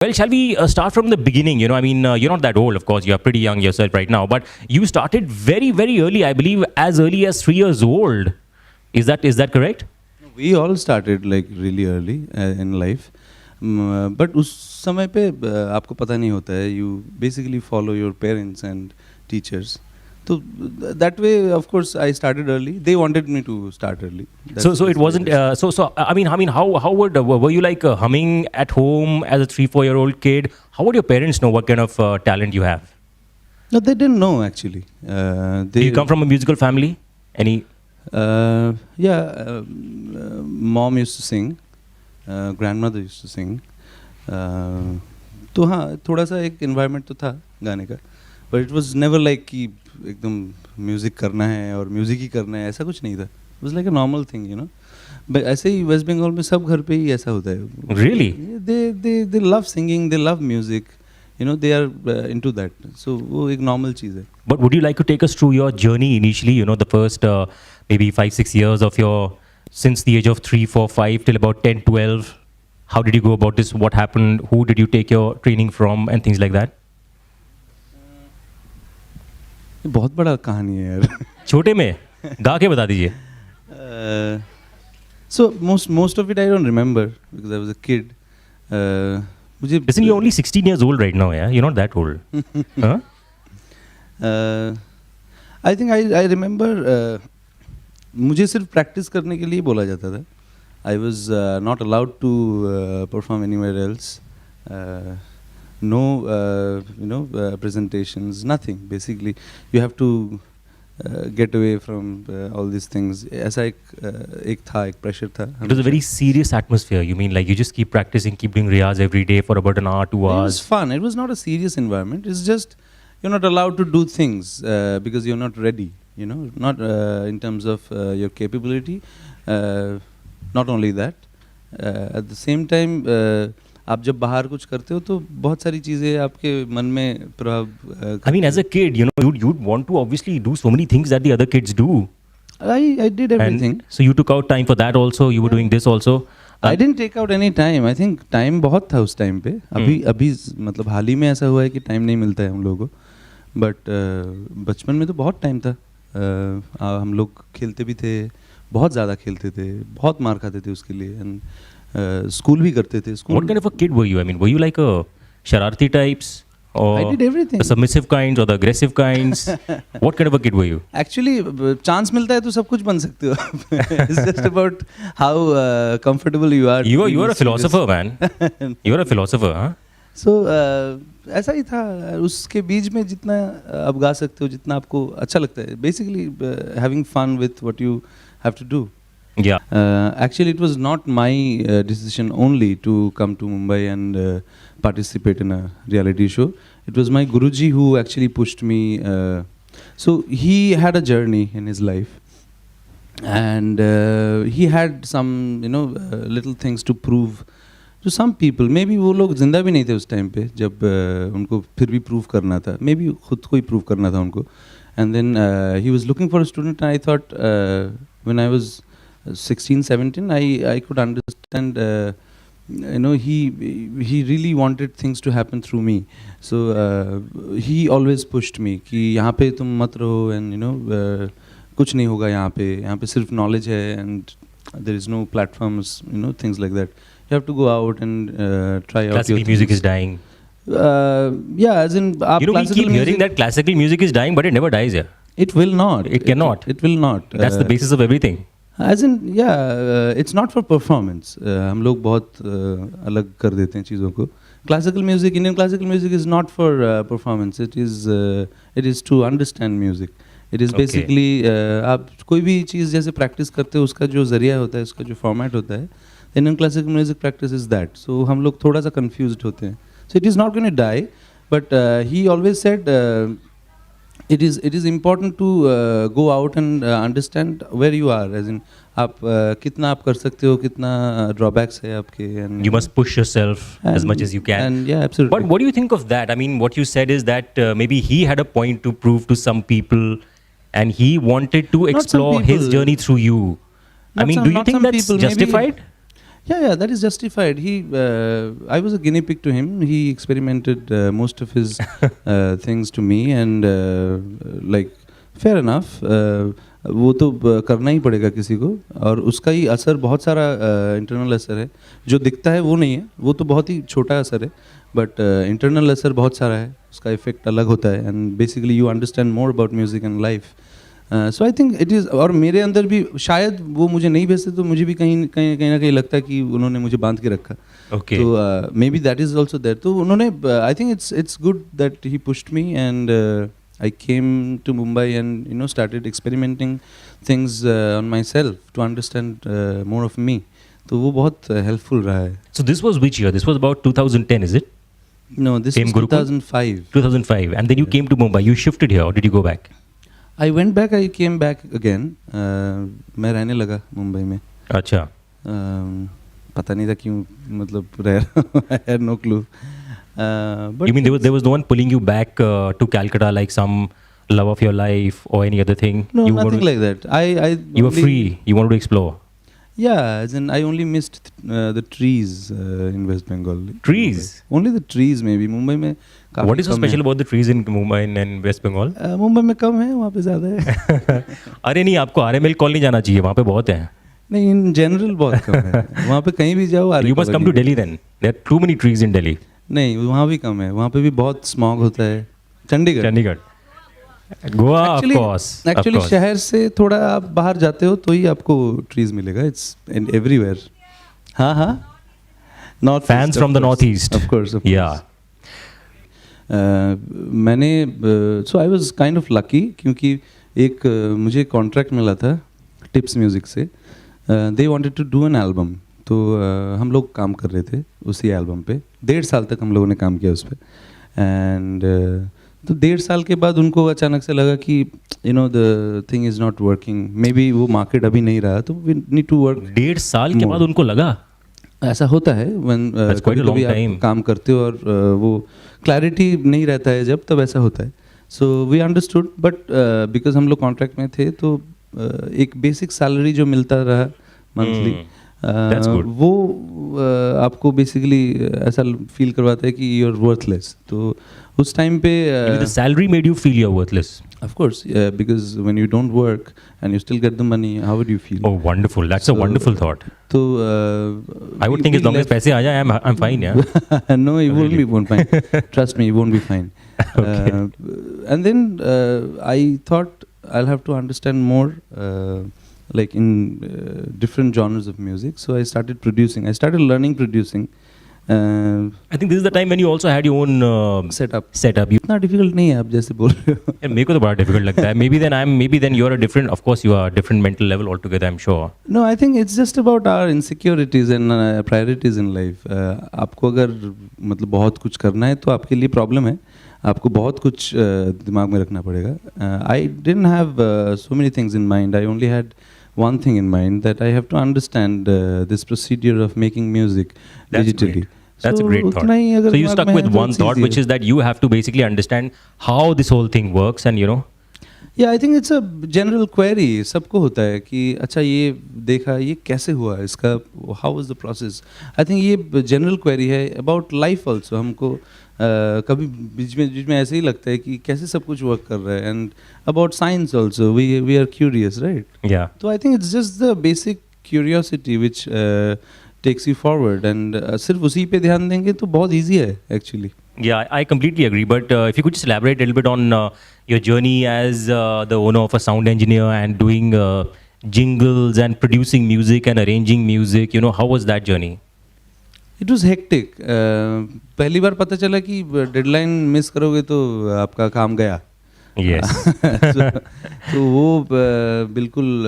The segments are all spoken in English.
Well, shall we start from the beginning? I mean, you're not that old, of course. You're pretty young yourself right now, but you started very, very early. I believe as early as 3 years old. Is that correct? We all started like really early in life, but उस समय पे आपको पता नहीं होता है. You basically follow your parents and teachers. So that way, of course, I started early. They wanted me to start early. So it wasn't. I mean, how were you like humming at home as a 3-4-year-old kid? How would your parents know what kind of talent you have? No, they didn't know actually. Do you come from a musical family? Any? Yeah, mom used to sing, grandmother used to sing. तो हाँ थोड़ा सा एक environment तो था गाने का, but it was never like कि एकदम म्यूज़िक करना है और म्यूज़िक ही करना है, ऐसा कुछ नहीं था. It was like a normal thing, you know. But ऐसे ही वेस्ट बंगाल में सब घर पे ही ऐसा होता है. Really? They love singing, they love music, you know, they are into that. So वो एक normal चीज़ है. But would you like to take us through your journey initially? The first maybe 5-6 years of since the age of 3, 4, 5 till about 10, 12. How did you go about this? What happened? Who did you take your training from and things like that? ये बहुत बड़ा कहानी है यार. छोटे में गा के बता दीजिए. So most of it I don't remember because I was a kid. मुझे Listen, you're only 16 years old right now, yeah? You're not that old. Huh? I think I remember मुझे सिर्फ प्रैक्टिस करने के लिए बोला जाता था. I was not allowed to perform anywhere else. No presentations, nothing. Basically you have to get away from all these things. ऐसा एक pressure था. It was a very serious atmosphere. You mean like you just keep practicing, keep doing riyaz every day for about an hour, 2 hours? It was fun. It was not a serious environment. It's just you're not allowed to do things because you're not ready, you know, not in terms of your capability. Not only that, at the same time आप जब बाहर कुछ करते हो तो बहुत सारी चीज़ें आपके मन में प्रभाव. I mean, as a kid, you'd want to obviously do so many things that the other kids do. I did everything. And so you took out time for that also. You were doing this also. I didn't take out any time. I think time बहुत था उस time पे. अभी मतलब हाल ही में ऐसा हुआ है कि टाइम नहीं मिलता है हम लोगों को. बट बचपन में तो बहुत टाइम था. हम लोग खेलते भी थे, बहुत ज़्यादा खेलते थे, बहुत मार खाते थे उसके लिए. एंड स्कूल भी करते थे. What kind of a kid were you? I mean, were you like a shararti types? Or I did everything. The submissive kinds or the aggressive kinds? What kind of a kid were you? Actually, chance मिलता है तो सब कुछ बन सकते हो. It's just about how comfortable you are. You are a philosopher, man. You are a philosopher, huh? So ऐसा ही था. उसके बीच में जितना आप गा सकते हो, जितना आपको अच्छा लगता है. Basically having fun with what you have to do. Yeah. Actually, it was not my decision only to come to Mumbai and participate in a reality show. It was my Guruji who actually pushed me. So he had a journey in his life, and he had some, little things to prove to some people. Maybe वो लोग जिंदा भी नहीं थे उस time पे जब उनको फिर भी prove करना था. Maybe खुद को ही prove करना था उनको. And then he was looking for a student, and I thought when I was 16, 17, I could understand, he really wanted things to happen through me. So he always pushed me कि यहाँ पे तुम मत रहो, and कुछ नहीं होगा यहाँ पे सिर्फ knowledge है, and there is no platforms, things like that. You have to go out and try out. Classical music is dying. Yeah, as in we keep hearing that classical music is dying, but it never dies, yeah. It will not. It cannot. It will not. That's the basis of everything. As in, it's not for performance. हम लोग बहुत अलग कर देते हैं चीज़ों को. Classical music, Indian classical music is not for performance. It is to understand music. It is basically आप कोई भी चीज़ जैसे practice करते हो उसका जो ज़रिया होता है, उसका जो format होता है. Indian classical music practice is that. So हम लोग थोड़ा सा confused होते हैं. So it is not going to die, but he always said it is important to go out and understand where you are, as in आप कितना आप कर सकते हो, कितना drawbacks है आपके, and you must push yourself as much as you can. And yeah, absolutely. But what do you think of that? I mean, what you said is that maybe he had a point to prove to some people, and he wanted to explore his journey through you. I mean, do you think that's justified? Yeah, that is justified. I was a guinea pig to him. He experimented most of his things to me, and like, fair enough. वो तो करना ही पड़ेगा किसी को, और उसका ही असर बहुत सारा इंटरनल असर है, जो दिखता है वो नहीं है, वो तो बहुत ही छोटा असर है, बट इंटरनल असर बहुत सारा है, उसका इफेक्ट अलग होता है, and basically you understand more about music and life. So I think it is, और मेरे अंदर भी शायद वो मुझे नहीं भेजते तो मुझे भी कहीं ना कहीं लगता है कि उन्होंने मुझे बांध के रखा. Okay. तो may be that is also there. तो उन्होंने, I think it's good that he pushed me, and I came to Mumbai and started experimenting things on myself to understand more of me. तो वो बहुत helpful रहा है. So this was which year? This was about 2010, is it? No, this Same was Gurukul? 2005. 2005. And then you came to Mumbai. You shifted here, or did you go back? I went back. I came back again. मैं रहने लगा मुंबई में. अच्छा. पता नहीं था क्यों, मतलब रह I had no clue. But You mean there was no one pulling you back to Calcutta, like some love of your life or any other thing? no, You nothing wanted- like that. You were only- free. You wanted to explore. Yeah, as in I only missed the trees in West Bengal. Trees? Only the trees maybe. Mumbai में काफी What is so come special है. about the trees in Mumbai and West Bengal? Mumbai में कम है, वहाँ पे ज़्यादा है. अरे नहीं, आपको आरएमएल कॉलोनी जाना चाहिए, वहाँ पे बहुत है. नहीं, इन जनरल बहुत कम है. वहाँ पे कहीं भी जाओ You must come to Delhi then. There are too many trees in Delhi. नहीं, वहाँ भी कम है. वहाँ पे भी बहुत स्मॉग होता है. Chandigarh. Chandigarh. Goa of course. Of actually course. शहर से थोड़ा आप बाहर जाते हो तो ही आपको ट्रीज मिलेगा. It's everywhere. हाँ. North Fans from the northeast. Of course. Yeah. मैंने so I was kind of lucky, क्योंकि एक मुझे कॉन्ट्रैक्ट मिला था टिप्स म्यूज़िक से. They wanted to do an album. तो हम लोग काम कर रहे थे उसी एल्बम पे. 1.5 साल तक हम लोगों ने काम किया उस पर. एंड तो 1.5 साल के बाद उनको अचानक से लगा कि the thing is not working. May be वो मार्केट अभी नहीं रहा, तो वी नीड टू वर्क. 1.5 साल के बाद उनको लगा. ऐसा होता है when That's quite a long कभी आप time. काम करते हो और वो क्लैरिटी नहीं रहता है जब, तब ऐसा होता है. So we understood, but because हम लोग कॉन्ट्रैक्ट में थे, तो एक बेसिक सैलरी जो मिलता रहा मंथली, That's good. वो आपको बेसिकली ऐसा फील करवाता है कि यू आर वर्थलेस. तो उस टाइम पे Maybe the salary made you feel you're worthless. of course, because when you don't work and you still get the money, how would you feel? Oh, wonderful. That's a So, wonderful thought. तो I would think as long as पैसे आ जाए, I'm fine, yeah. no, you Really? won't be fine. Trust me, you won't be fine. Okay. And then I thought I'll have to understand more, like in different genres of music. So I started producing. I started learning producing. I think this is the time when you also had your own Setup. setup. You, इतना difficult नहीं है आप जैसे बोल रहे हो. यार, मेरे को तो बड़ा difficult लगता है. Maybe then you're a different. Of course, you are a different mental level altogether. I'm sure. No, I think it's just about our insecurities and priorities in life. आपको अगर मतलब बहुत कुछ करना है तो आपके लिए प्रॉब्लम है. आपको बहुत कुछ दिमाग में रखना पड़ेगा. I didn't have so many things in mind. I only had one thing in mind, that I have to understand this procedure of making music That's digitally. great. That's a great thought. उतना ही अगर So you दिमाग stuck में with है तो one it's thought, which easier. is that you have to basically understand how this whole thing works, and Yeah, I think it's a general query. सबको होता है कि अच्छा ये देखा, ये कैसे हुआ, इसका how was the process. I think ये general query है about life also. हमको कभी बीच में ऐसे ही लगता है कि कैसे सब कुछ वर्क कर रहा है. And about science also, we are curious, right? yeah. So I think it's just the basic curiosity which takes you forward, and सिर्फ उसी पे ध्यान देंगे तो बहुत easy है actually. Yeah, I completely agree. But if you could just elaborate a little bit on your journey as the owner of a sound engineer and doing jingles and producing music and arranging music, how was that journey? It was hectic. पहली बार पता चला कि deadline miss करोगे तो आपका काम गया. Yes. तो वो बिल्कुल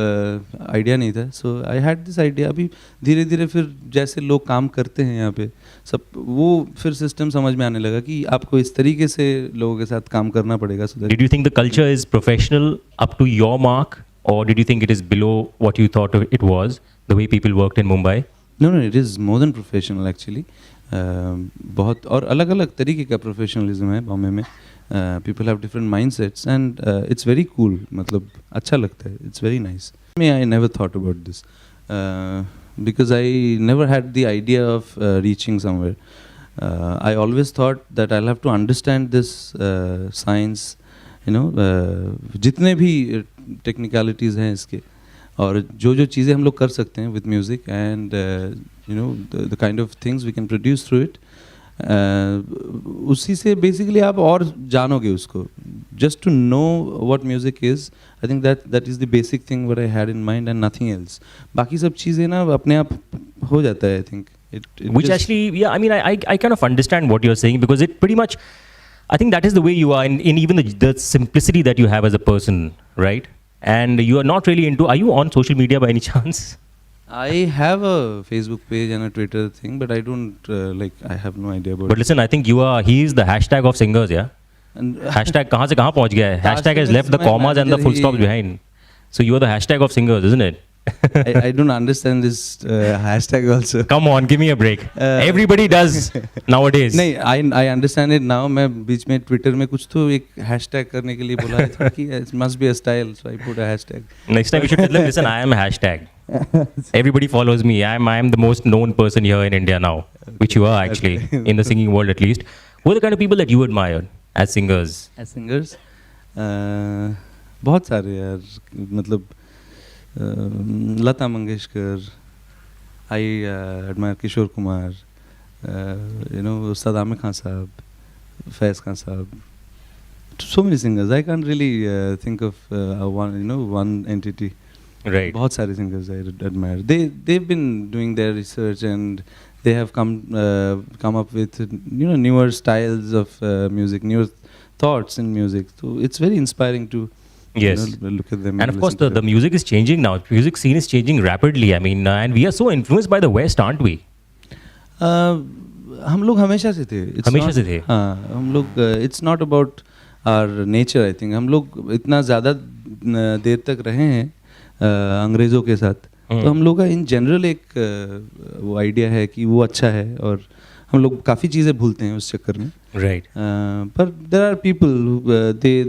आइडिया नहीं था. सो आई हैड दिस आइडिया. अभी धीरे धीरे फिर जैसे लोग काम करते हैं यहाँ पे सब, वो फिर सिस्टम समझ में आने लगा कि आपको इस तरीके से लोगों के साथ काम करना पड़ेगा. So that Did you think the culture is professional up to your mark, or did you think it is below what you thought it was, the way people worked in Mumbai? No, it is more than professional actually. बहुत और अलग अलग तरीके का professionalism है बॉम्बे में. People have different mindsets, and it's very cool. मतलब अच्छा लगता है. It's very nice. I never thought about this. because I never had the idea of reaching somewhere. I always thought that I'll have to understand this science, जितने भी technicalities हैं इसके, और जो चीज़ें हम लोग कर सकते हैं with music and the kind of things we can produce through it. उसी से बेसिकली आप और जानोगे उसको. Just to know what music is, I think that is the basic thing what I had in mind and nothing else. बाकी सब चीज़ें ना अपने आप हो जाता है, I think. Which actually, yeah, I mean, I kind of understand what you're saying, because it pretty much, I think that is the way you are in even the simplicity that you have as a person, right? And you are not really into, are you on social media by any chance? I have a Facebook page and a Twitter thing, but I don't I have no idea about But listen, I think he is the hashtag of singers, yeah? And Hashtag कहाँ से कहाँ पहुँच गया है? Hashtag has left the commas and the full stops behind. So you are the hashtag of singers, isn't it? I don't understand this hashtag also. Come on, give me a break. Everybody does nowadays. नहीं, I understand it now. मैं बीच में Twitter में कुछ तो एक hashtag करने के लिए बोला था कि it must be a style, so I put a hashtag. Next time you should tell them, listen, I am a hashtag. Everybody follows me. I am the most known person here in India now, which you are actually, in the singing world at least. Who are the kind of people that you admire as singers? As singers? बहुत सारे यार, मतलब Lata Mangeshkar, I admire Kishore Kumar, Ustad Amir Khan Sahab, Faiz Khan Sahab. So many singers. I can't really think of one entity. Right. बहुत सारे singers I admire. They've been doing their research and they have come up with newer styles of music, newer thoughts in music. So it's very inspiring to look at them. And of course, the music is changing now. Music scene is changing rapidly. I mean, and we are so influenced by the West, aren't we? हम लोग हमेशा से थे. हमेशा से थे. हाँ, हम लोग. It's not about our nature, I think. हम लोग इतना ज़्यादा देर तक रहे हैं अंग्रेज़ों के साथ, तो हम लोग का इन जनरल एक वो आइडिया है कि वो अच्छा है, और हम लोग काफ़ी चीज़ें भूलते हैं उस चक्कर में. Right. पर there are people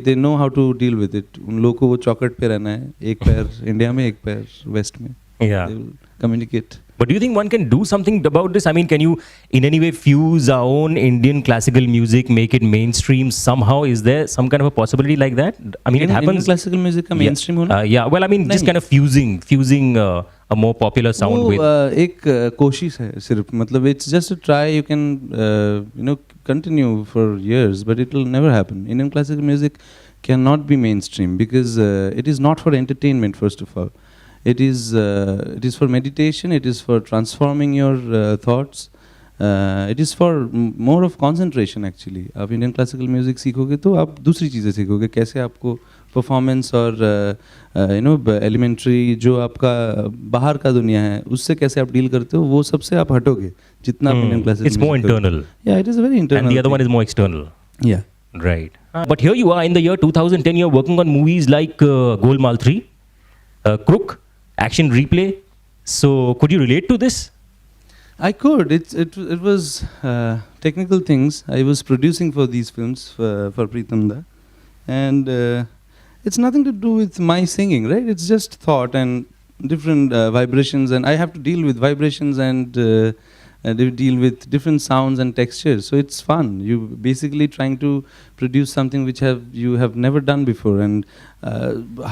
they know how to deal with it. उन लोगों को वो चौकट पे रहना है, एक पैर इंडिया में, एक पैर वेस्ट में. Yeah. They will communicate. But do you think one can do something about this? I mean, can you in any way fuse our own Indian classical music, make it mainstream somehow? Is there some kind of a possibility like that? I mean, it happens. Indian classical music का mainstream होना? Yeah. Well, I mean, just kind of fusing a more popular sound with. एक कोशिश है सिर्फ, मतलब it's just a try. You can continue for years, but it will never happen. Indian classical music cannot be mainstream because it is not for entertainment, first of all. It is for meditation. It is for transforming your thoughts. It is for more of concentration actually. आप Indian classical music सीखोगे तो आप दूसरी चीज़ें सीखोगे, कैसे आपको performance और elementary जो आपका बाहर का दुनिया है उससे कैसे आप deal करते हो, वो सबसे आप हटोगे जितना आप Indian classical It's more internal. Yeah, it is very internal. And the other one is more external. Yeah. Right. But here you are in the year 2010. You're working on movies like Golmaal 3, Crook, Action Replay. So could you relate to this? I could. It was technical things. I was producing for these films for Pritam Da, and it's nothing to do with my singing, right? It's just thought and different vibrations, and I have to deal with vibrations and they deal with different sounds and textures. So it's fun. You basically trying to produce something which you have never done before, and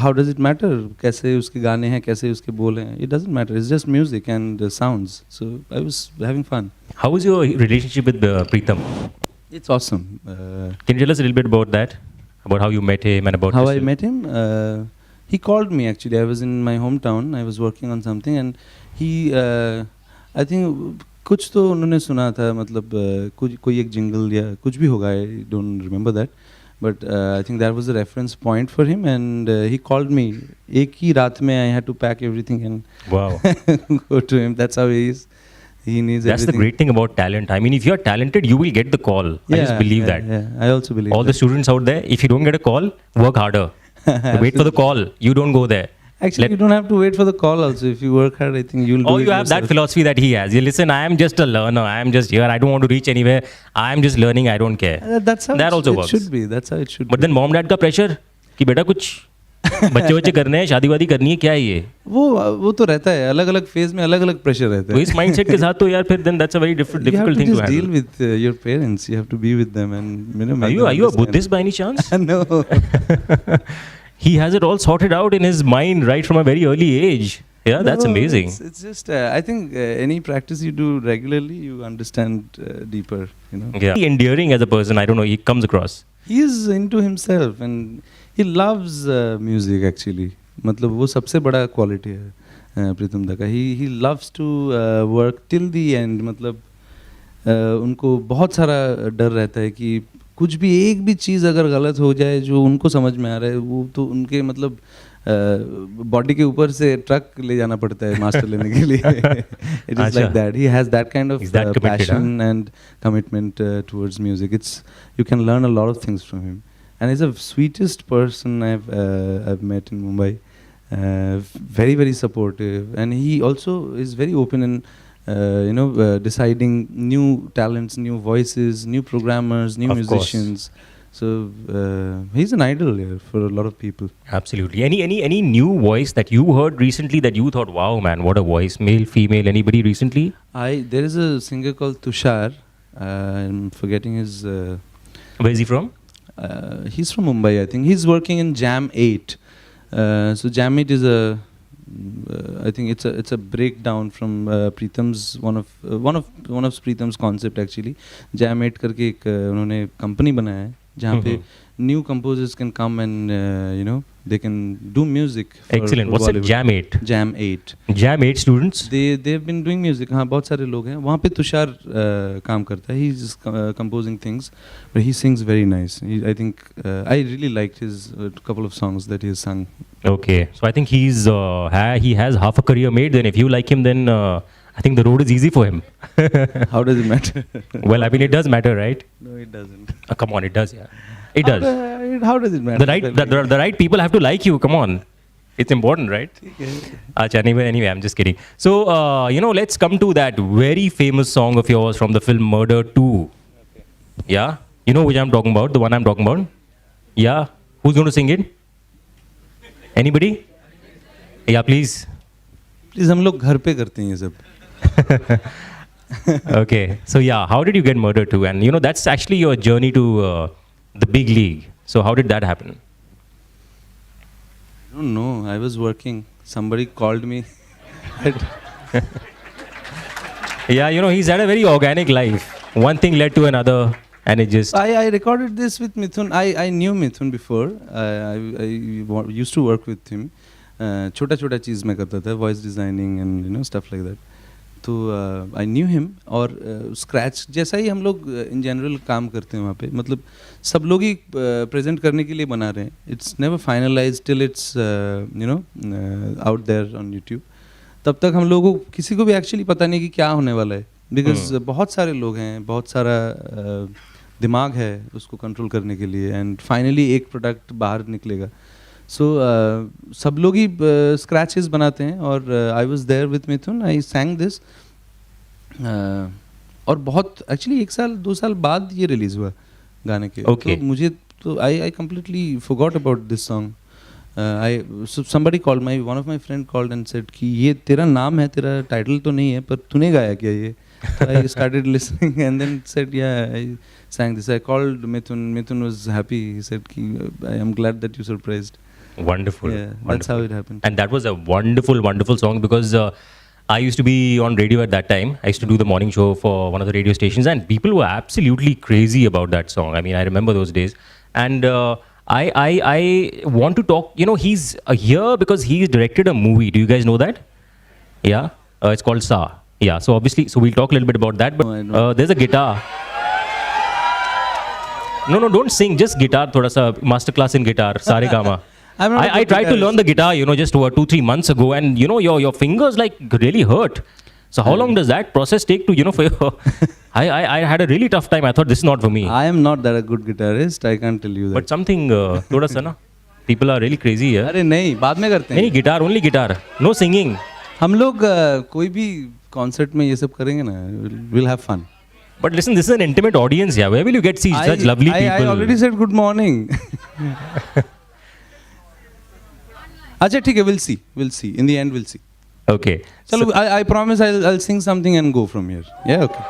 how does it matter? कैसे उसके गाने हैं, कैसे उसके बोल हैं? It doesn't matter. It's just music and sounds. So I was having fun. How was your relationship with Pritam? It's awesome. Can you tell us a little bit about that? About how you met him and about how this I met him? He called me actually. I was in my hometown. I was working on something, and he, I think कुछ तो उन्होंने सुना था, मतलब कोई एक jingle या कुछ भी होगा. I don't remember that. But I think that was a reference point for him, and he called me. एक ही रात में I had to pack everything and Wow. go to him. That's how he is. He needs That's everything. the great thing about talent. I mean, if you're talented, you will get the call. I just believe that. Yeah, I also believe All the students out there, if you don't get a call, work harder. Wait for the call. You don't go there. Actually, you don't have to wait for the call also. If you work hard, I think you'll do it You have that yourself. philosophy that he has. You listen, I am just a learner. I am just here. I don't want to reach anywhere. I am just learning. I don't care. That's how That also it works. should be. That's how it should But be. then mom dad का pressure कि बेटा कुछ बच्चे बच्चे करने हैं, शादी वादी करनी है, क्या है ये? वो तो रहता है, अलग अलग फेज में अलग अलग प्रेशर रहता तो है. इस माइंडसेट के साथ तो यार फिर then that's a very difficult thing to deal handle. with your parents. You have to be with them and make Are them you a understand. Buddhist by any chance? No. He has it all sorted out in his mind right from a very early age. Yeah, that's No, amazing. It's just I think any practice you do regularly, you understand deeper. You know. Yeah. Endearing as a person, I don't know, he comes across. He is into himself and he loves music actually. मतलब वो सबसे बड़ा quality है प्रीतम दा का. He loves to work till the end. मतलब उनको बहुत सारा डर रहता है कि कुछ भी एक भी चीज़ अगर गलत हो जाए जो उनको समझ में आ रहा है, वो तो उनके मतलब बॉडी के ऊपर से ट्रक ले जाना पड़ता है मास्टर लेने के लिए. It is like that. He has that kind of He's that committed, passion and commitment towards music. You can learn a lot of things from him. And he's the sweetest person I've met in Mumbai. Very very supportive, and he also is very open in deciding new talents, new voices, new programmers, new Of course. musicians. So he's an idol here for a lot of people. Absolutely. Any new voice that you heard recently that you thought, wow, man, what a voice, male, female, anybody recently? There is a singer called Tushar. I'm forgetting his. Where is he from? He's from Mumbai, I think. He's working in Jam 8. So Jam 8 is I think it's a breakdown from Pritam's one of Pritam's concept actually. Jam 8 करके एक उन्होंने company बनाया है जहाँ पे new composers can come and they can do music. Excellent. What's it? Jam 8. Jam 8. Jam 8 students. They've been doing music. हाँ बहुत सारे लोग हैं वहाँ पे. तुषार काम करता है. He's composing things, but he sings very nice. I think I really liked his couple of songs that he has sung. Okay, so I think he has half a career made. Then if you like him, then I think the road is easy for him. How does it matter? Well, I mean, it does matter, right? No, it doesn't. Come on, it does, yeah. It does. How does it matter? The right people have to like you. Come on, it's important, right? Acha, anyway, I'm just kidding. So let's come to that very famous song of yours from the film Murder 2. Okay. Yeah, you know which I'm talking about, the one I'm talking about. Yeah, who's going to sing it? Anybody? Yeah, please. Please, हम लोग घर पे करते हैं ये सब. Okay, so yeah, how did you get Murder 2? And that's actually your journey to the big league. So how did that happen? I don't know. I was working. Somebody called me. Yeah, he's had a very organic life. One thing led to another, and it just. I recorded this with Mithun. I knew Mithun before. I used to work with him. छोटा छोटा चीज़ मैं करता था, voice designing and stuff like that. तो I knew him. और scratch जैसा ही हम लोग इन जनरल काम करते हैं वहाँ पे. मतलब सब लोग ही प्रेजेंट करने के लिए बना रहे हैं. It's never finalize till it's out there on YouTube. तब तक हम लोगों को किसी को भी एक्चुअली पता नहीं कि क्या होने वाला है. बिकॉज बहुत सारे लोग हैं, बहुत सारा दिमाग है उसको कंट्रोल करने के लिए. एंड फाइनली एक प्रोडक्ट बाहर निकलेगा. सो सब लोग ही स्क्रैचेस बनाते हैं. और I was there with Mithun. I sang this. और बहुत एक्चुअली 1 साल 2 साल बाद ये रिलीज़ हुआ गाने के. Okay. तो मुझे तो I completely forgot about this song. somebody called, one of my friend called and said कि ये तेरा नाम है, तेरा टाइटल तो नहीं है, पर तूने गाया क्या ये? So I started listening and then said, yeah, I sang this. I called Mithun. Mithun was happy. He said, I am glad that you surprised. Wonderful. Yeah, wonderful. that's how it happened. And that was a wonderful, wonderful song because I used to be on radio at that time. I used to do the morning show for one of the radio stations, and people were absolutely crazy about that song. I mean, I remember those days. And I want to talk, he's here because he's directed a movie. Do you guys know that? Yeah? It's called Sa. Yeah, so obviously, we'll talk a little bit about that. But No, I don't. there's a guitar. No, don't sing. Just guitar. Thoda sa masterclass in guitar. Sare Gama. I'm not a I good tried to guitarist. learn the guitar, just 2-3 months ago, and your fingers like really hurt. So how long does that process take to for your? I had a really tough time. I thought this is not for me. I am not that a good guitarist. I can't tell you that. But something thoda sa na. People are really crazy here. अरे नहीं, बाद में करते हैं. नहीं, guitar, only guitar. No singing. हम लोग कोई भी कॉन्सर्ट में ये सब करेंगे ना, we'll have fun. But listen, this is an intimate audience, yeah. Where will you get see such lovely people? I already said good morning. अच्छा ठीक है, we'll see. In the end, we'll see. Okay. चलो, I promise I'll sing something and go from here. Yeah, okay.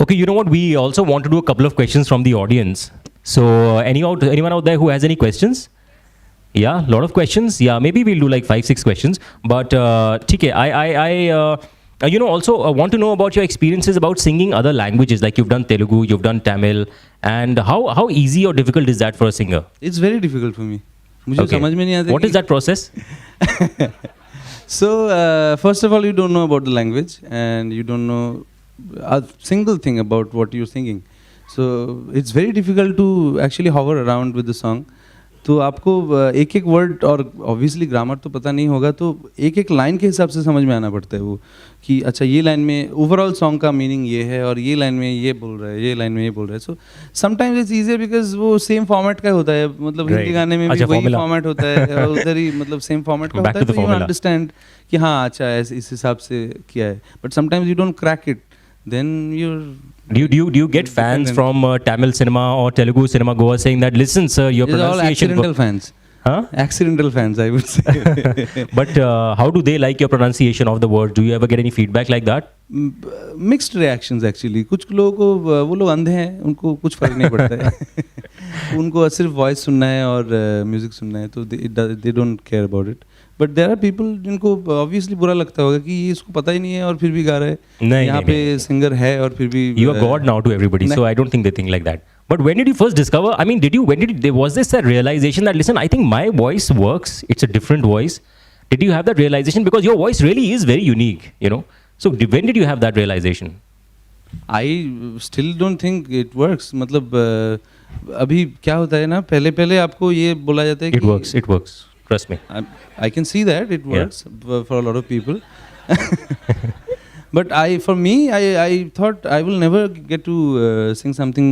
Okay, you know what? We also want to do a couple of questions from the audience. So, anyone out there who has any questions? Yeah, a lot of questions. Yeah, maybe we'll do like 5-6 questions. But ठीक है, I also want to know about your experiences about singing other languages. Like you've done Telugu, you've done Tamil, and how easy or difficult is that for a singer? It's very difficult for me. मुझे Okay. समझ में नहीं आता What is that process? So, first of all, you don't know about the language and you don't know a single thing about what you're singing. So, it's very difficult to actually hover around with the song. तो आपको एक एक word और obviously grammar तो पता नहीं होगा, तो एक एक लाइन के हिसाब से समझ में आना पड़ता है वो कि अच्छा ये लाइन में ओवरऑल सॉन्ग का मीनिंग ये है और ये लाइन में ये बोल रहा है, ये लाइन में ये बोल रहा है. So sometimes it's easier because वो सेम फॉर्मेट का होता है, मतलब Right. हिंदी गाने में भी अच्छा, वही formula. फॉर्मेट होता है और उधर ही मतलब सेम फॉर्मेट का Back होता है, to the तो यू formula. अंडरस्टैंड कि हाँ अच्छा इस हिसाब से किया है. But sometimes you don't crack it, then your Do you get fans Dependent. from Tamil cinema or Telugu cinema goers saying that, listen, sir, your all pronunciation. accidental fans. Huh? Accidental fans, I would say. But how do they like your pronunciation of the words? Do you ever get any feedback like that? Mixed reactions actually. कुछ लोगों को वो लोग अंधे हैं, उनको कुछ फर्क नहीं पड़ता है. उनको सिर्फ वॉइस सुनना है और म्यूजिक सुनना है, तो they don't care about it. But there are people जिनको ऑब्वियसली बुरा लगता होगा कि ये इसको पता ही नहीं है और फिर भी गा रहा है. नहीं, यहाँ नहीं, पे नहीं. सिंगर है और फिर भी You are God now to everybody, so I don't think they think like that. But when did you first discover? I mean, was this a realization that, listen, I think my voice works, it's a different voice? Did you have that realization? Because your voice really is very unique, you know. So when did you have that realization? I still don't think it works. मतलब अभी क्या होता है ना, पहले आपको ये बोला जाता है कि It works. Trust me. I can see that it works for a lot of people. But for me, I thought I will never get to sing something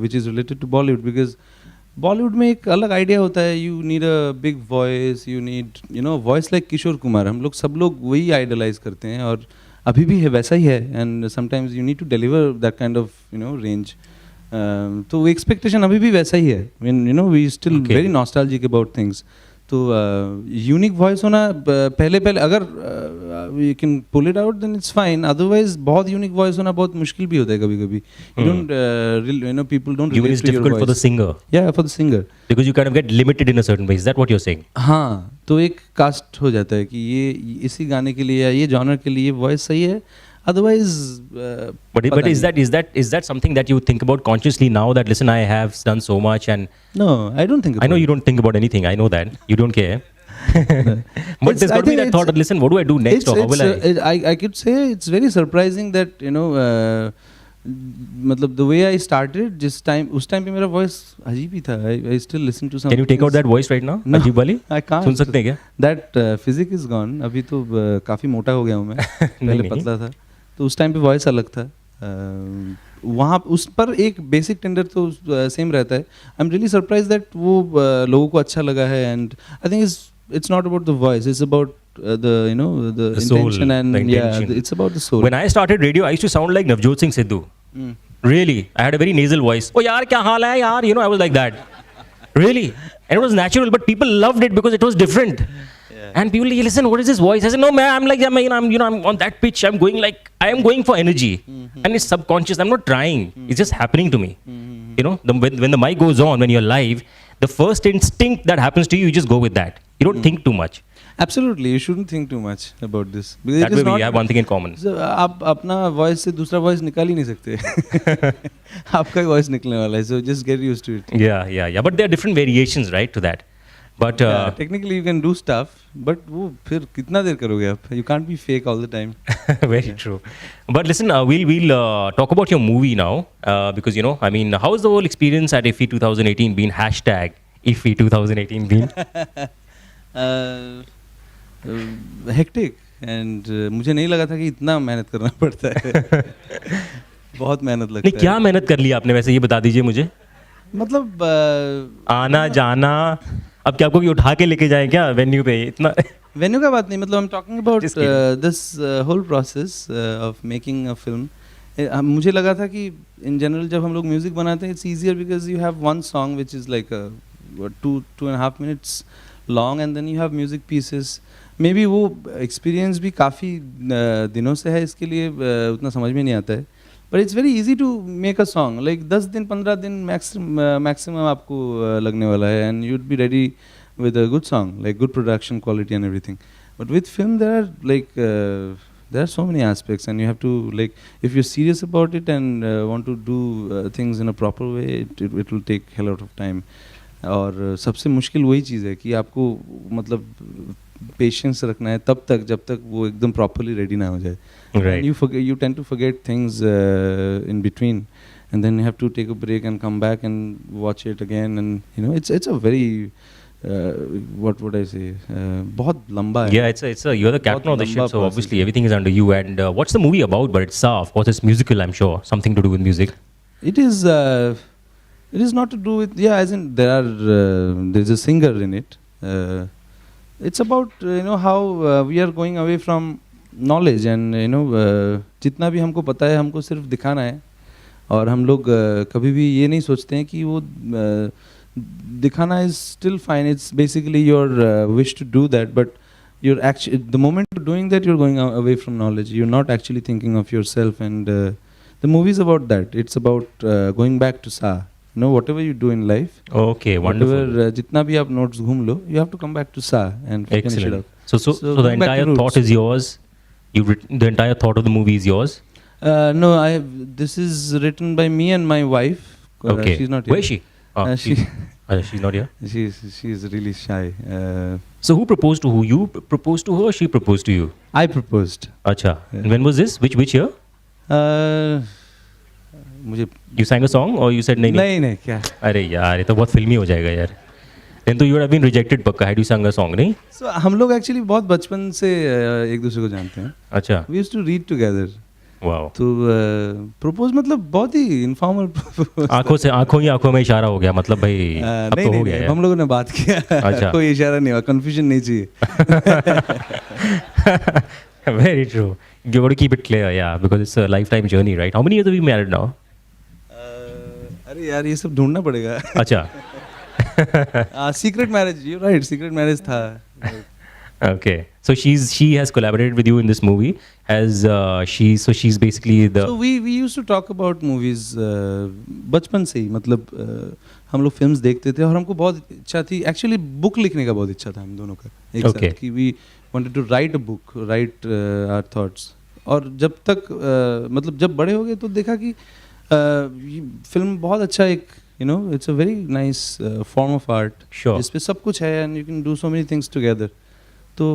which is related to Bollywood, because Bollywood में एक अलग idea होता है. You need a big voice, you need voice like Kishore Kumar. हम लोग सब लोग वही आइडलाइज करते हैं और अभी भी है वैसा ही है. And sometimes you need to deliver that kind of range. तो एक्सपेक्टेशन अभी भी वैसा ही है. When we still Okay. very nostalgic about things. तो यूनिक वॉइस होना पहले अगर you can pull it out then it's fine. Otherwise बहुत यूनिक वॉइस होना बहुत मुश्किल भी होता है कभी कभी. You don't people don't Even it's difficult for the singer. या for the singer, Because you kind of get limited in a certain way. Is that what you're saying? हाँ. तो एक कास्ट हो जाता है कि ये इसी गाने के लिए या ये जॉनर के लिए वॉइस सही है. Otherwise But is that something that you think about consciously now, that listen, I have done so much and no I don't think. I know you don't think about anything. I know that. You don't care. But there's got to be that thought that, listen, what do I do next? Or how will I could say it's very surprising that मतलब the way I started उस time पे मेरा voice अजीब ही था. I still listen to some. Can you take out that voice right now? No, अजीब वाली? I can't. सुन सकते हैं क्या? That physic is gone. अभी तो काफ़ी मोटा हो गया हूँ मैं. पहले नहीं. पतला था, तो उस टाइम पे वॉइस अलग था. वहाँ उस पर एक बेसिक टेंडर तो सेम रहता है. आई एम रियली सरप्राइज दैट वो लोगों को अच्छा लगा है. And I think it's not about the voice, it's about the The soul, intention and the intention. it's about the soul. When I started radio, I used to sound like Navjot Singh Sidhu. Really, I had a very nasal voice. Oh yaar, kya haal hai yaar? I was like that. Really, and it was natural, but people loved it because it was different. And people like, listen, what is this voice? I said, no man, I'm like, I'm on that pitch. I'm going like, I am going for energy, and it's subconscious. I'm not trying. It's just happening to me. When the mic goes on, when you're live, the first instinct that happens to you, you just go with that. You don't think too much. Absolutely, you shouldn't think too much about this. Because That it is way we not, have one thing in common. So, आप अपना voice से दूसरा voice निकाल ही नहीं सकते. आपका ही voice निकलने वाला है. So just get used to it. Yeah. But there are different variations, right, to that. But Technically you can do stuff, but वो फिर कितना देर करोगे आप? You can't be fake all the time. very true. But listen, we'll talk about your movie now, because how has the whole experience at IFFI 2018 been? #IFFI 2018 been? Hectic, and मुझे नहीं लगा था कि इतना मेहनत करना पड़ता है. बहुत मेहनत लगता नहीं, है. क्या मेहनत कर ली आपने वैसे, ये बता दीजिए मुझे. मतलब आना जाना, अब क्या आपको कोई उठा के लेके जाए क्या वेन्यू पे इतना? वेन्यू का बात नहीं, मतलब I am talking about Just kidding. This whole process of making a film. मुझे लगा था कि इन जनरल जब हम लोग म्यूजिक बनाते हैं, it's easier because you have one song which is like 2.5 minutes long, and then you have music pieces. Maybe वो experience भी काफ़ी दिनों से है, इसके लिए उतना समझ में नहीं आता है. But it's very easy to make a song. Like 10 दिन 15 दिन maximum आपको लगने वाला है, and you'd be ready with a good song, like good production quality and everything. But with film there are like there are so many aspects, and you have to, like, if you're serious about it and want to do things in a proper way, it will take a lot of time. और सबसे मुश्किल वही चीज़ है कि आपको मतलब patience रखना है तब तक जब तक वो एकदम प्रॉपरली रेडी ना हो जाए. Right. You tend to forget things in between, and then you have to take a break and come back and watch it again, and you know it's a very what would I say? बहुत लंबा है. Yeah, it's a you're the captain of the ship, so obviously everything is under you. And what's the movie about? But it's of course it's musical, I'm sure, something to do with music. It is not to do with, yeah, as in there's a singer in it. It's about how we are going away from knowledge, and जितना भी हमको पता है हमको सिर्फ दिखाना है, और हम लोग कभी भी ये नहीं सोचते हैं कि वो दिखाना is still fine. It's basically your wish to do that, but you're actually, the moment you're doing that, you're going away from knowledge. You're not actually thinking of yourself, and the movie is about that. It's about going back to Sa. Whatever you do in life. Okay, wonderful. Whatever, जितना भी आप notes घूम लो, you have to come back to Sa and finish it Excellent. up. So the entire thought is yours. The entire thought of the movie is yours. No, this is written by me and my wife. Okay. She's not here. Where is she? She's not here. She's really shy. So who proposed to who? You proposed to her, or she proposed to you? I proposed. Acha. Yeah. And when was this? Which year? मुझे You sang a song or you said नहीं? नहीं क्या. अरे यार ये तो बहुत फिल्मी हो जाएगा यार. Then तो you would have been rejected पक्का had you sung a song नहीं? So हम लोग actually बहुत बचपन से एक दूसरे को जानते हैं. अच्छा. We used to read together. Wow. तो प्रपोज मतलब बहुत ही इनफॉर्मल. आंखों ही आंखों में इशारा हो गया मतलब भाई अब तो हो गया यार. हम लोगों ने बात किया. अच्छा. कोई इशारा नहीं हुआ, कंफ्यूजन नहीं चाहिए. Very true. You got to keep it clear, yeah, because it's a lifetime journey, right? How many years have you married now? अरे यार ये सब ढूंढना पड़ेगा. अच्छा. Secret marriage, you're right. Secret marriage था. Okay. So she has collaborated with you in this movie. She's basically the. So we used to talk about movies बचपन से ही, मतलब हम लोग फिल्म्स देखते थे और हमको बहुत इच्छा थी. एक्चुअली बुक लिखने का बहुत इच्छा था हम दोनों का एक साथ, कि we wanted to write a book, write our thoughts. और जब तक मतलब जब बड़े हो गए तो देखा कि फिल्म बहुत अच्छा एक it's a very nice form of art. Sure. जिसपे सब कुछ है, and you can do so many things together. तो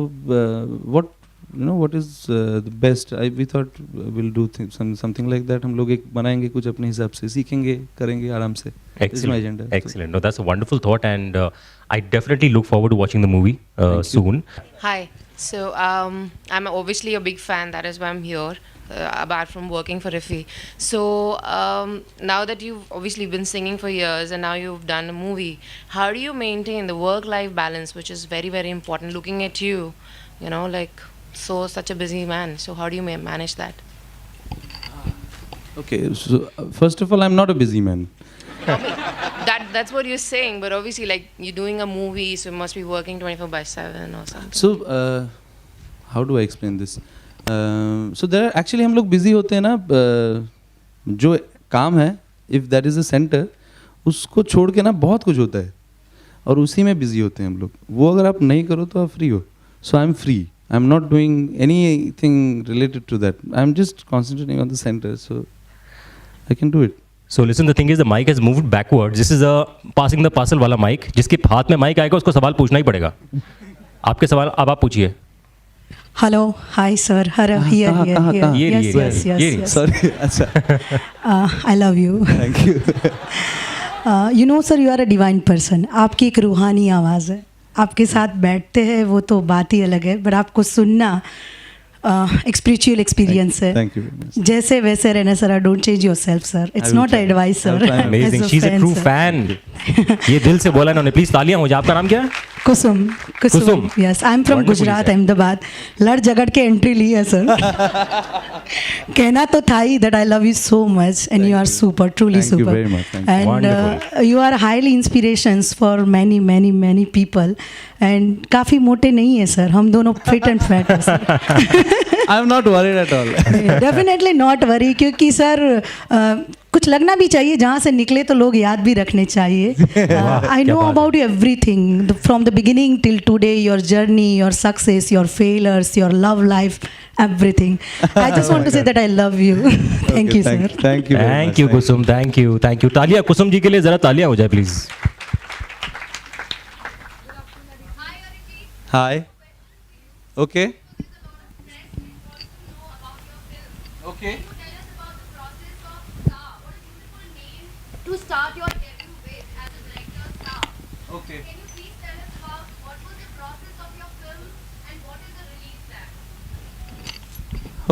what is the best? We thought we'll do something like that. हम लोग एक बनाएंगे कुछ अपने हिसाब से, सीखेंगे, करेंगे आराम से. This is my agenda. Excellent. No, that's a wonderful thought, and I definitely look forward to watching the movie soon. Hi. So I'm obviously a big fan. That is why I'm here. Apart from working for Riffy. So now that you've obviously been singing for years and now you've done a movie, how do you maintain the work-life balance, which is very, very important? Looking at you, like such a busy man. So how do you manage that? Okay, so first of all, I'm not a busy man. That's what you're saying, but obviously, like, you're doing a movie, so you must be working 24/7 or something. So how do I explain this? So there are actually हम लोग busy होते हैं ना, जो काम है, if that is a center, उसको छोड़ के ना बहुत कुछ होता है और उसी में busy होते हैं हम लोग. वो अगर आप नहीं करो तो आप free हो. So I'm free. I'm not doing anything related to that. I'm just concentrating on the center, so I can do it. So listen, the thing is the mic has moved backwards. This is a passing the parcel वाला mic. जिसके हाथ में mic आएगा उसको सवाल पूछना ही पड़ेगा. आपके सवाल अब आप पूछिए. Hello, hi sir. Here. Yes. Sorry. अच्छा. I love you. Thank you. Sir, you are a divine person. आपकी एक रूहानी आवाज़ है. आपके साथ बैठते हैं वो तो बात ही अलग है, but आपको सुनना एक spiritual experience है. Thank you very much. जैसे वैसे रहना sir. Don't change yourself, sir. It's not advice, sir. Amazing. She's a true fan. ये दिल से बोला इन्होंने. Please तालियां हो जाए. आपका नाम क्या है? Kusum Kusum. Yes I am from Wonderfully Gujarat said. Ahmedabad. लड़ झगड़ के एंट्री ली है सर. कहना तो था ही that I love you so much and you are super, truly Thank you super. very much. Thank you. And Wonderful. you are highly inspirations for many people. And काफ़ी मोटे नहीं है सर, हम दोनों fit and fat हैं sir. I'm not worried at all. Definitely not worry, क्योंकि sir कुछ लगना भी चाहिए, जहाँ से निकले तो लोग याद भी रखने चाहिए. आई नो बात है. About you everything from the beginning till today, your journey, your success, your failures, your love life, everything. I just want to say that I love you. Thank you sir. Thank you. very thank much. You Kusum, thank you. तालियां कुसुम जी के लिए, जरा तालियां हो जाए please. Hi. Okay. Okay. To start your debut with as a director star. Okay. Can you please tell us about what was the process of your film and what is the release plan?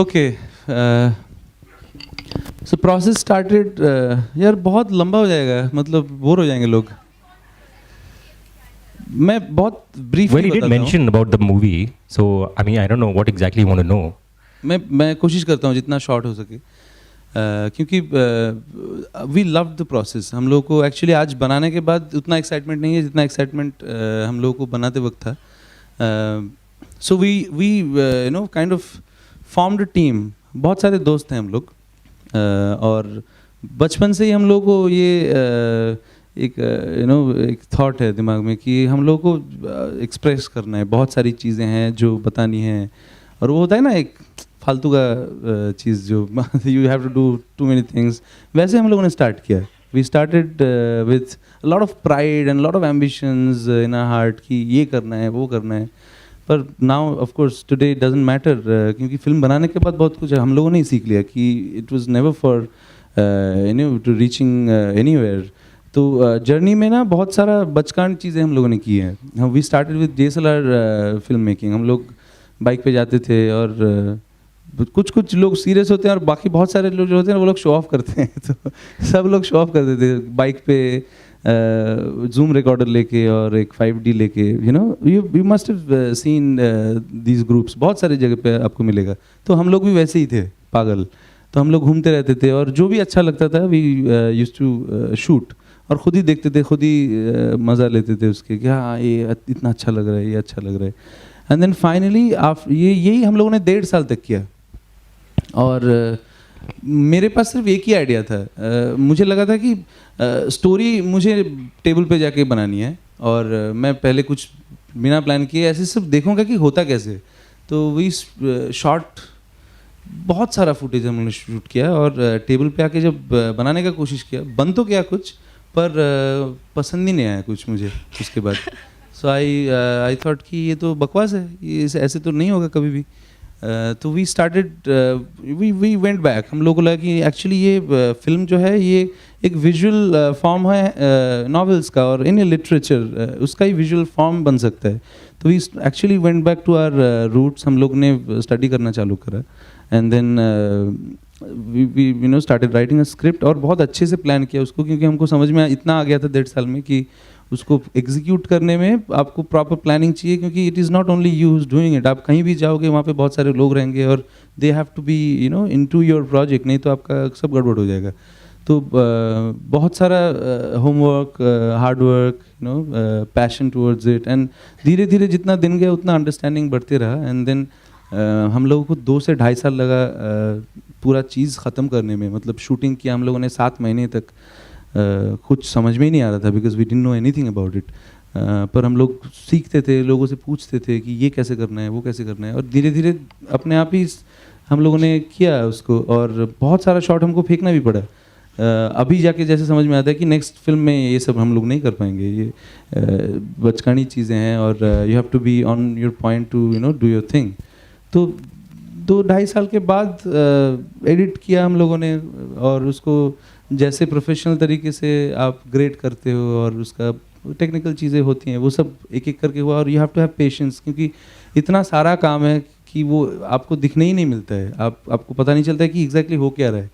Okay. So process started. यार बहुत लंबा हो जाएगा, मतलब bore हो जाएंगे लोग. मैं बहुत briefly Well, you did बताता हूँ. mention about the movie, so I mean I don't know what exactly you want to know. मैं कोशिश करता हूँ जितना शॉर्ट हो सके. क्योंकि वी लव द प्रोसेस. हम लोग को एक्चुअली आज बनाने के बाद उतना एक्साइटमेंट नहीं है जितना एक्साइटमेंट हम लोग को बनाते वक्त था. So we you know kind of formed a team. बहुत सारे दोस्त हैं हम लोग, और बचपन से ही हम लोग को ये एक यू नो एक थॉट है दिमाग में कि हम लोग को एक्सप्रेस करना है. बहुत सारी चीज़ें हैं जो बतानी हैं, और वो होता है ना एक फालतू का चीज़ जो you have to do too many things. वैसे हम लोगों ने स्टार्ट किया. We started with lot of pride and lot of ambitions in our heart कि ये करना है, वो करना है. पर now of course today doesn't matter, क्योंकि फिल्म बनाने के बाद बहुत कुछ हम लोगों ने ही सीख लिया कि it was never for you know to reaching anywhere. तो जर्नी में ना बहुत सारा बचकान चीज़ें हम लोगों ने की हैं. We started with DSLR film making. हम लोग बाइक पे जाते थे, और कुछ लोग सीरियस होते हैं और बाकी बहुत सारे लोग जो होते हैं वो लोग शो ऑफ करते हैं. तो सब लोग शो ऑफ करते थे बाइक पे, जूम रिकॉर्डर लेके और एक 5D लेके. You know you must have seen these groups, बहुत सारी जगह पे आपको मिलेगा. तो हम लोग भी वैसे ही थे, पागल. तो हम लोग घूमते रहते थे, और जो भी अच्छा लगता था वी यूज्ड टू शूट, और ख़ुद ही देखते थे, खुद ही मज़ा लेते थे उसके कि हाँ ये इतना अच्छा लग रहा है, ये अच्छा लग रहा है. एंड देन फाइनली आप यही हम लोगों ने 1.5 साल तक किया. और मेरे पास सिर्फ एक ही आइडिया था. मुझे लगा था कि स्टोरी मुझे टेबल पे जाके बनानी है, और मैं पहले कुछ बिना प्लान किए ऐसे सिर्फ देखूंगा कि होता कैसे. तो वी शॉट बहुत सारा फुटेज हमने शूट किया, और टेबल पे आके जब बनाने का कोशिश किया, बन तो क्या कुछ, पर पसंद ही नहीं आया कुछ मुझे उसके बाद. सो आई थॉट कि ये तो बकवास है, ये ऐसे तो नहीं होगा कभी भी. तो we started we went back. हम लोगों को लगा कि एक्चुअली ये फिल्म जो है ये एक विजुअल फॉर्म है नॉवेल्स का, और इन लिटरेचर उसका ही विजुअल फॉर्म बन सकता है. तो we actually went back to our roots. हम लोग ने स्टडी करना चालू करा, and then we you know started writing a script, और बहुत अच्छे से प्लान किया उसको, क्योंकि हमको समझ में इतना आ गया था 1.5 साल में कि उसको एग्जीक्यूट करने में आपको प्रॉपर प्लानिंग चाहिए. क्योंकि it is not only you doing it. आप कहीं भी जाओगे वहाँ पे बहुत सारे लोग रहेंगे, और they have to be you know into your project, नहीं तो आपका सब गड़बड़ हो जाएगा. तो बहुत सारा homework, hard work, you know passion towards it, and धीरे धीरे जितना दिन गया उतना अंडरस्टैंडिंग बढ़ते रहा. एंड देन हम लोगों को 2 से 2.5 साल लगा पूरा चीज़ ख़त्म करने में. मतलब शूटिंग किया हम लोगों ने 7 महीने तक. कुछ समझ में ही नहीं आ रहा था, because we didn't know anything about it. पर हम लोग सीखते थे, लोगों से पूछते थे कि ये कैसे करना है, वो कैसे करना है, और धीरे धीरे अपने आप ही हम लोगों ने किया उसको. और बहुत सारा शॉट हमको फेंकना भी पड़ा. अभी जाके जैसे समझ में आता है कि नेक्स्ट फिल्म में ये सब हम लोग नहीं कर पाएंगे, ये बचकानी चीज़ें हैं, और you have to be on your point to you know do your thing. तो 2-2.5 साल के बाद एडिट किया हम लोगों ने, और उसको जैसे प्रोफेशनल तरीके से आप ग्रेड करते हो, और उसका टेक्निकल चीज़ें होती हैं, वो सब एक एक करके हुआ. और you have to have patience, क्योंकि इतना सारा काम है कि वो आपको दिखने ही नहीं मिलता है. आपको पता नहीं चलता है कि एग्जैक्टली हो क्या रहा है.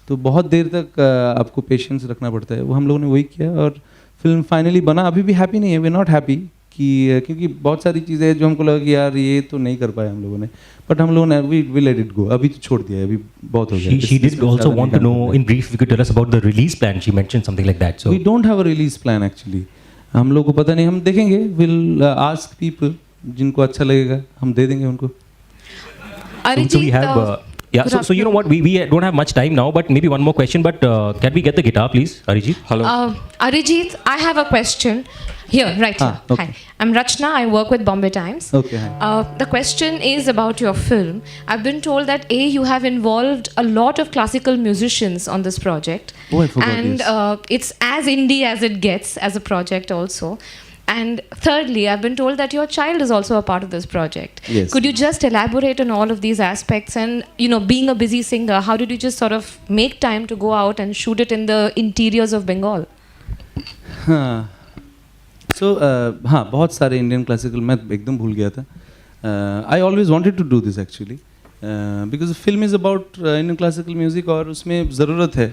तो बहुत देर तक आपको पेशेंस रखना पड़ता है. वो हम लोगों ने वही किया, और फिल्म फाइनली बना. अभी भी हैप्पी नहीं है, वी नॉट हैप्पी कि क्योंकि बहुत सारी चीज़ें हैं जो हमको लगा कि यार ये तो नहीं कर पाए हम लोगों ने, बट हम लोगों ने वी लेट इट गो, अभी तो छोड़ दिया है, अभी बहुत हो गया. She did also want to know in brief if you could tell us about the release plan. She mentioned something like that. So We don't have a release plan actually. हम लोग को पता नहीं, हम देखेंगे, we'll ask people जिनको अच्छा लगेगा हम दे देंगे उनको. so we have yeah. So you know what, we don't have much time now, but maybe one more question. But can we get the guitar, please, Arijit? Hello. Arijit, I have a question. Here, right here. okay. Hi, I'm Rachna. I work with Bombay Times. Okay, hi. The question is about your film. I've been told that you have involved a lot of classical musicians on this project. Oh, I forgot, And yes. it's as indie as it gets as a project also. And thirdly, I've been told that your child is also a part of this project. Yes. Could you just elaborate on all of these aspects? And, you know, being a busy singer, how did you just sort of make time to go out and shoot it in the interiors of Bengal? हाँ. So हाँ, बहुत सारे Indian classical मैं एकदम भूल गया था. I always wanted to do this actually because the film is about Indian classical music और उसमें ज़रूरत है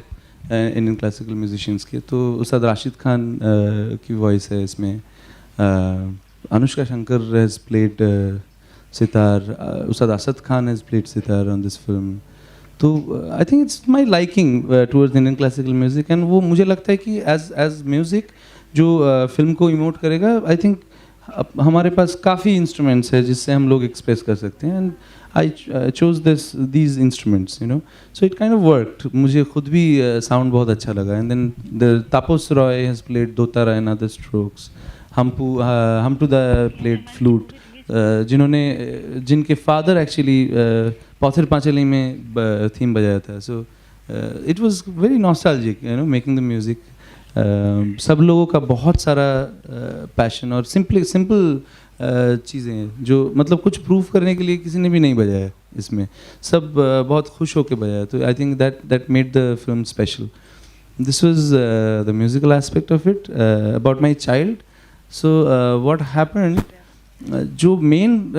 इंडियन क्लासिकल म्यूजिशियंस की. तो उस्ताद राशिद खान की वॉइस है इसमें. Anushka Shankar has played sitar. Ustad Asad Khan has played sitar on this film. तो I think it's my liking towards Indian classical music, and वो मुझे लगता है कि as music जो फिल्म को इमोट करेगा, I think हमारे पास काफ़ी इंस्ट्रूमेंट्स है जिससे हम लोग एक्सप्रेस कर सकते हैं. And I chose these instruments, you know, so it kind of worked. मुझे खुद भी साउंड बहुत अच्छा लगा. And then the Tapos Roy has played Dotara and other strokes. Hamtu Da played flute. जिनके फादर एक्चुअली पौथर पांचली में थीम बजाया था. So it was very nostalgic, you know, making the music. सब लोगों का बहुत सारा पैशन और सिंपल चीज़ें हैं जो मतलब कुछ प्रूव करने के लिए किसी ने भी नहीं बजाया इसमें. सब बहुत खुश होकर बजाया. तो I think that made the film special. This was the musical aspect of it. About my child, so what happened, जो मेन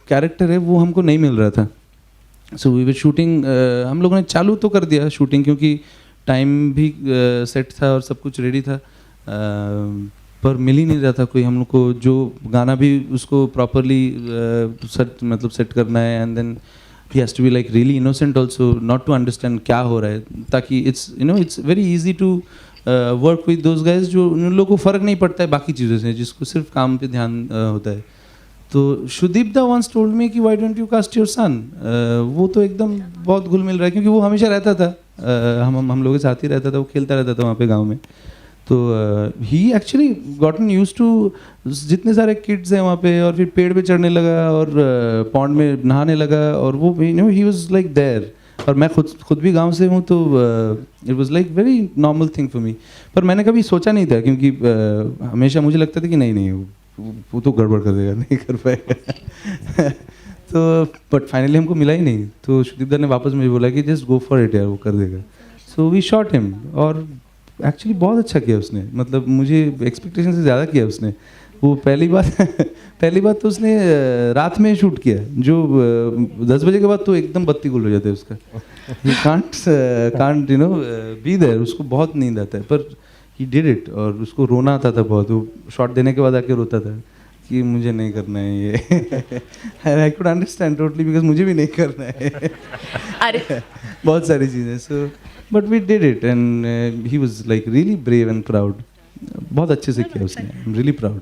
कैरेक्टर है वो हमको नहीं मिल रहा था. सो वी वर शूटिंग, हम लोगों ने चालू तो कर दिया शूटिंग क्योंकि टाइम भी सेट था और सब कुछ रेडी था, पर मिल ही नहीं रहा था कोई हम लोग को जो गाना भी उसको प्रॉपरली सेट करना है. And then he has to be like really innocent also, not to understand क्या हो रहा है, ताकि it's very easy to work with those guys जो उन लोगों को फ़र्क नहीं पड़ता है बाकी चीज़ों से, जिसको सिर्फ काम पे ध्यान होता है. तो शुदीप दा वंस टोल्ड मी कि why don't you cast your son. वो तो एकदम बहुत घुल मिल रहा है क्योंकि वो हमेशा रहता था, हम लोगों के साथ ही रहता था, वो खेलता रहता था वहाँ पे गांव में. तो ही एक्चुअली गॉटन यूज्ड टू, जितने सारे किड्स हैं वहाँ पे, और फिर पेड़ पे चढ़ने लगा और पॉन्ड में नहाने लगा, और वो you know he was like there. और मैं खुद भी गांव से हूँ, तो it was like very normal thing for me. पर मैंने कभी सोचा नहीं था क्योंकि हमेशा मुझे लगता था कि नहीं वो तो गड़बड़ कर देगा, नहीं कर पाएगा. तो बट फाइनली हमको मिला ही नहीं. तो शुदीप दा ने वापस मुझे बोला कि जस्ट गो फॉर इट यार, वो कर देगा. सो वी शॉट हिम, और एक्चुअली बहुत अच्छा किया उसने. मतलब मुझे एक्सपेक्टेशन से ज़्यादा किया उसने. वो पहली बात तो उसने रात में शूट किया, जो 10 बजे के बाद तो एकदम बत्ती गुल हो जाता है उसका. He can't you know be there. उसको बहुत नींद आता है, पर ही डिड इट. और उसको रोना आता था बहुत. वो शॉट देने के बाद आके रोता था कि मुझे नहीं करना है ये. I could understand totally, because मुझे भी नहीं करना है. बहुत सारी चीज़ें. So but we did it, and he was like really brave and proud. बहुत अच्छे से किया उसने. I am really proud.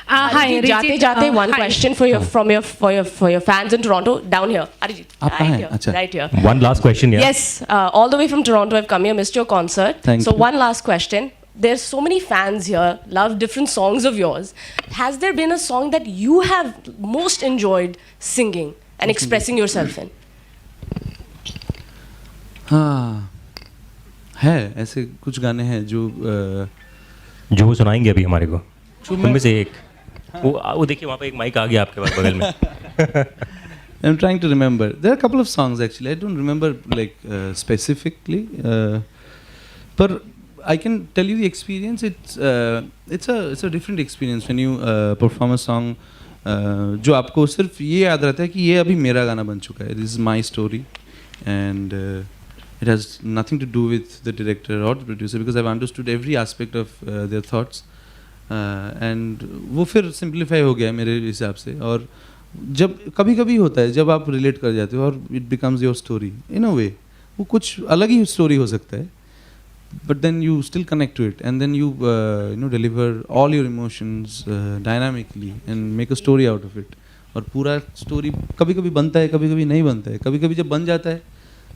Hi, Jate, one question for your fans in Toronto. Down here, Arijit. आप कहाँ हैं? अच्छा. Right here. One last question, yeah. Yes, all the way from Toronto, I've come here, missed your concert. Thank so you. one last question. There's so many fans here, love different songs of yours. Has there been a song that you have most enjoyed singing and expressing yourself in? हाँ, है ऐसे कुछ गाने हैं जो जो वो सुनाएंगे अभी हमारे को, उनमें से एक. वो देखिए वहाँ पे एक माइक आ गया आपके पास बगल में. I'm trying to remember. There are a couple of songs actually. I don't remember like specifically, but I can tell you the experience. It's a different experience when you perform a song. जो आपको सिर्फ ये याद रहता है कि ये अभी मेरा गाना बन चुका है. This is my story, and it has nothing to do with the director or the producer, because I've understood every aspect of their thoughts. And वो फिर सिंप्लीफाई हो गया मेरे हिसाब से. और जब कभी कभी होता है जब आप रिलेट कर जाते हो और it becomes your story in a way, वो कुछ अलग ही स्टोरी हो सकता है, but then you still connect to it and then you deliver all your emotions dynamically and make a story out of it. और पूरा स्टोरी कभी कभी बनता है, कभी कभी नहीं बनता है. कभी कभी जब बन जाता है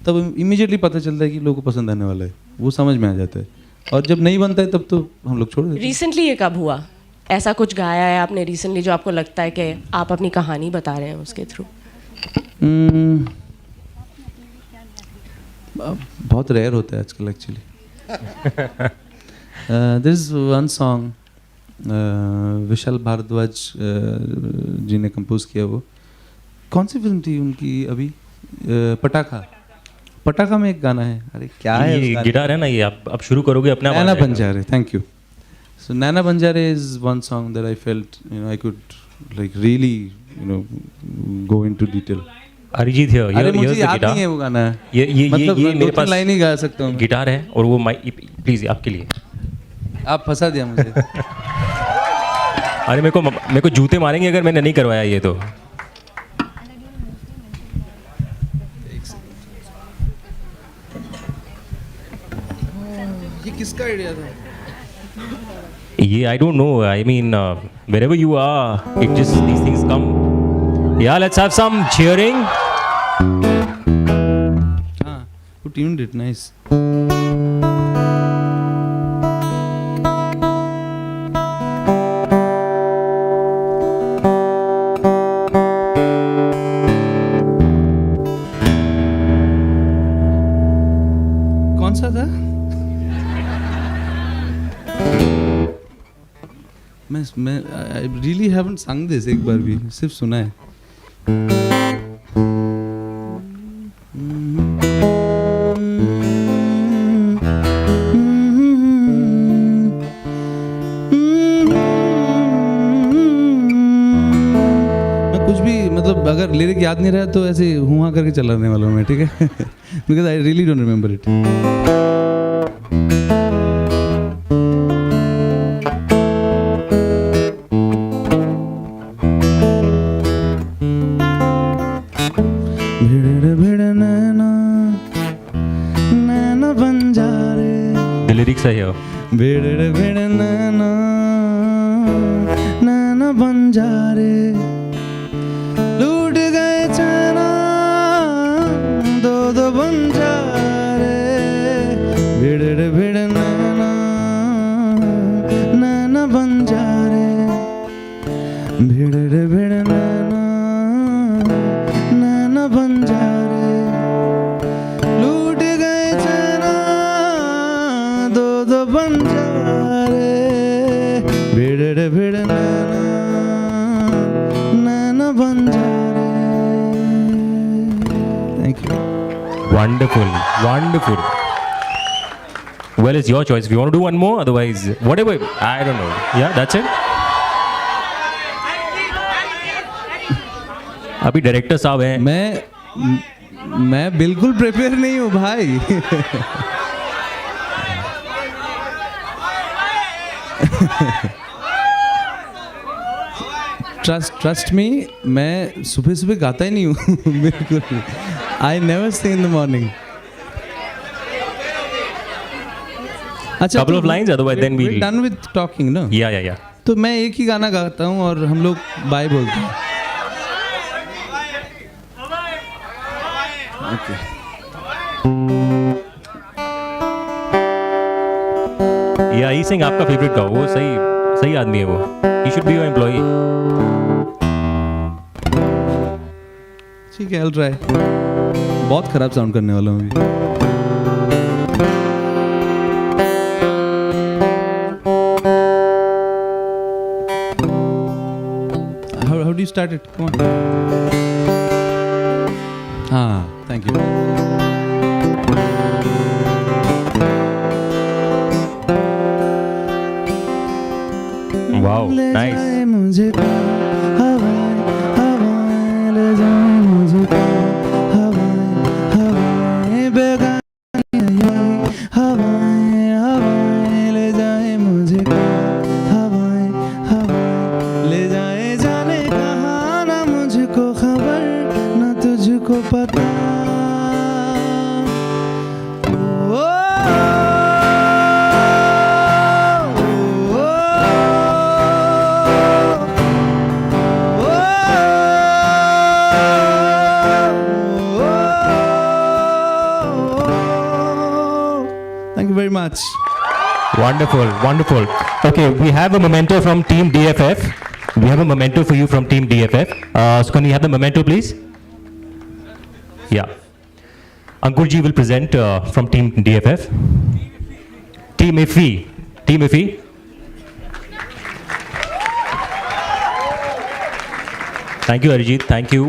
तब इमीडिएटली पता चलता है कि लोगों को पसंद आने वाला है, वो समझ में आ जाता है. और जब नहीं बनता है तब तो हम लोग छोड़ देते हैं. रिसेंटली ये कब हुआ? ऐसा कुछ गाया है आपने रिसेंटली जो आपको लगता है कि आप अपनी कहानी बता रहे हैं उसके थ्रू? बहुत रेयर होता है आजकल actually. There is one song Vishal Bhardwaj जी ने कंपोज किया. वो कौन सी फिल्म थी उनकी अभी? पटाखा. पटाखा में एक गाना है, अरे क्या है उस ये गाने गिटार है ना, ये आप शुरू करोगे अपने आप आ नैना जाएगा. बंजारे. Thank you. So Nana Banjare is one song that I felt I could like really go into detail. Arijit है, अरे मुझे here's the याद नहीं है guitar. वो गाना. ये मतलब मेरे दो तीन पास लाइन ही गा सकता हूँ. गिटार है और वो माइक प्लीज आपके लिए. आप फंसा दिया मुझे. अरे मेरे को जूते मारेंगे अगर मैंने नहीं करवाया ये तो. ये किसका आइडिया था? ये I don't know. I mean, wherever you are, it just these things come. Yeah, let's have some cheering. हाँ, who tuned it? Nice. कौन सा था? मैं I really haven't sung this एक बार भी, सिर्फ सुना है. मैं कुछ भी मतलब अगर लिरिक याद नहीं रहा तो ऐसे हुआ करके चलाने वाला हूँ मैं, ठीक है? Because I really don't remember it. The lyrics are here. भिड़ भिड़ नैना नैना बंजारे लूट गए चैना दो दो बंजारे. भिड़ भिड़ नैना नैना बंजारे भिड़ भिड़ नैना नैना बंजारे लूट गए चैना दो दो बंजारे. भिड़ भिड़ नैना नैना बंजारे. Thank you. Wonderful, wonderful. Well, it's your choice. If you want to do one more, otherwise, whatever. I don't know. Yeah, that's it. अभी डायरेक्टर साहब हैं. मैं बिल्कुल प्रिपेयर नहीं हूँ भाई. ट्रस्ट मी, मैं सुबह सुबह गाता ही नहीं हूँ. बिल्कुल. I never sing in the morning. अच्छा, Couple of lines, otherwise then we'll- done with talking ना. Yeah. तो मैं एक ही गाना गाता हूँ और हम लोग बाय बोलते हैं. ओके. Yeah, he सिंह आपका फेवरेट का, वो सही आदमी है वो. He should be your employee. ठीक है, I'll try. बहुत खराब साउंड करने वाला हूँ अभी. How do you start it? Come on. हाँ, thank you. Wow, ले nice. जाए मुझे हवाएं हवाएं ले जाए मुझे हवाएं हवाएं बेगानी हवाएं हवाएं ले जाए मुझे हवाएं Wonderful, wonderful. Okay, we have a memento from Team DFF. We have a memento for you from Team DFF. So can we have the memento, please? Yeah. Ankurji will present from Team DFF. Team IFFI. Team IFFI. Thank you, Arijit. Thank you.